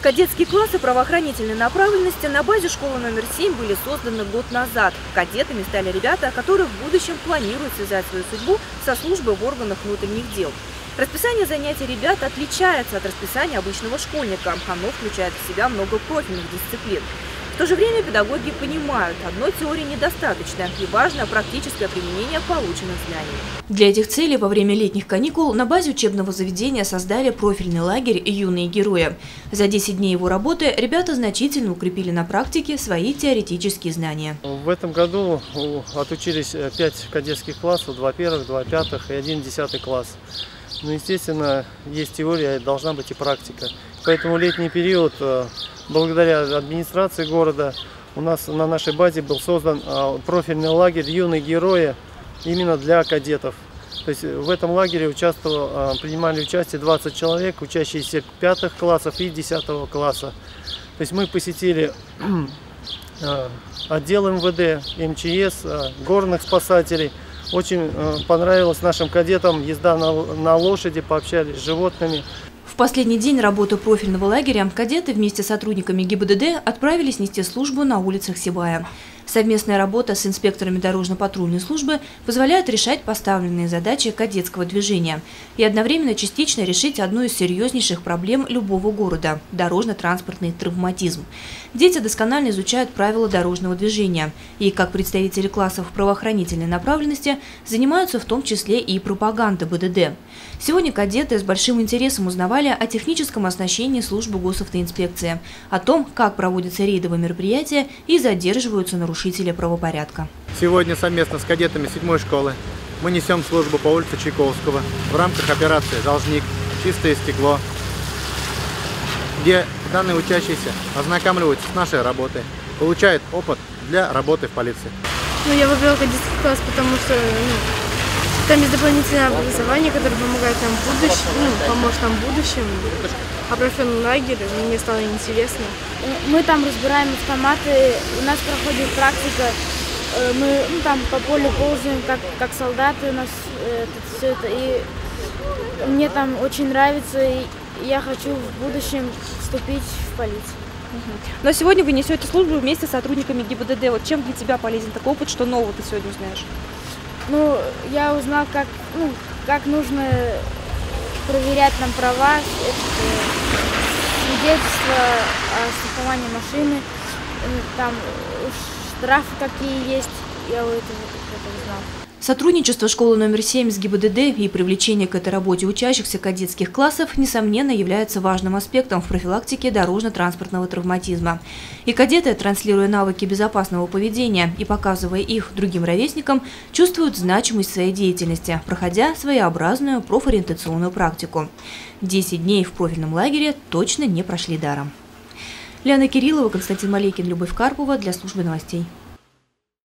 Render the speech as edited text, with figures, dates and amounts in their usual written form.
Кадетские классы правоохранительной направленности на базе школы номер 7 были созданы год назад. Кадетами стали ребята, которые в будущем планируют связать свою судьбу со службой в органах внутренних дел. Расписание занятий ребят отличается от расписания обычного школьника. Оно включает в себя много профильных дисциплин. В то же время педагоги понимают, одной теории недостаточно и важно практическое применение полученных знаний. Для этих целей во время летних каникул на базе учебного заведения создали профильный лагерь «Юные герои». За 10 дней его работы ребята значительно укрепили на практике свои теоретические знания. В этом году отучились 5 кадетских классов, 2 первых, 2 пятых и 1 10 класс. Ну, естественно, есть теория, должна быть и практика. Поэтому летний период, благодаря администрации города, у нас на нашей базе был создан профильный лагерь «Юные герои» именно для кадетов. То есть в этом лагере принимали участие 20 человек, учащиеся 5 классов и 10 класса. То есть мы посетили отдел МВД, МЧС, горных спасателей. Очень понравилось нашим кадетам езда на лошади, пообщались с животными. В последний день работы профильного лагеря кадеты вместе с сотрудниками ГИБДД отправились нести службу на улицах Сибая. Совместная работа с инспекторами дорожно-патрульной службы позволяет решать поставленные задачи кадетского движения и одновременно частично решить одну из серьезнейших проблем любого города – дорожно-транспортный травматизм. Дети досконально изучают правила дорожного движения и, как представители классов правоохранительной направленности, занимаются в том числе и пропагандой БДД. Сегодня кадеты с большим интересом узнавали о техническом оснащении службы госавтоинспекции, о том, как проводятся рейдовые мероприятия и задерживаются нарушители правопорядка. Сегодня совместно с кадетами 7-й школы мы несем службу по улице Чайковского в рамках операции «Должник. Чистое стекло», где данные учащиеся ознакомливаются с нашей работой, получают опыт для работы в полиции. Я выбрала кадетский класс, потому что там есть дополнительное образование, которое помогает нам в будущем, поможет нам в будущем. А профильный лагерь мне стало интересно. Мы там разбираем автоматы, у нас проходит практика, мы там по полю ползаем, как солдаты у нас все это. И мне там очень нравится, и я хочу в будущем вступить в полицию. Но сегодня вы несете службу вместе с сотрудниками ГИБДД. Вот чем для тебя полезен такой опыт, что нового ты сегодня узнаешь? Я узнал, как нужно проверять нам права, свидетельство о страховании машины, там штрафы какие есть, я это узнал. Сотрудничество школы номер 7 с ГИБДД и привлечение к этой работе учащихся кадетских классов, несомненно, является важным аспектом в профилактике дорожно-транспортного травматизма. И кадеты, транслируя навыки безопасного поведения и показывая их другим ровесникам, чувствуют значимость своей деятельности, проходя своеобразную профориентационную практику. 10 дней в профильном лагере точно не прошли даром. Лена Кириллова, Константин Малейкин, Любовь Карпова для службы новостей.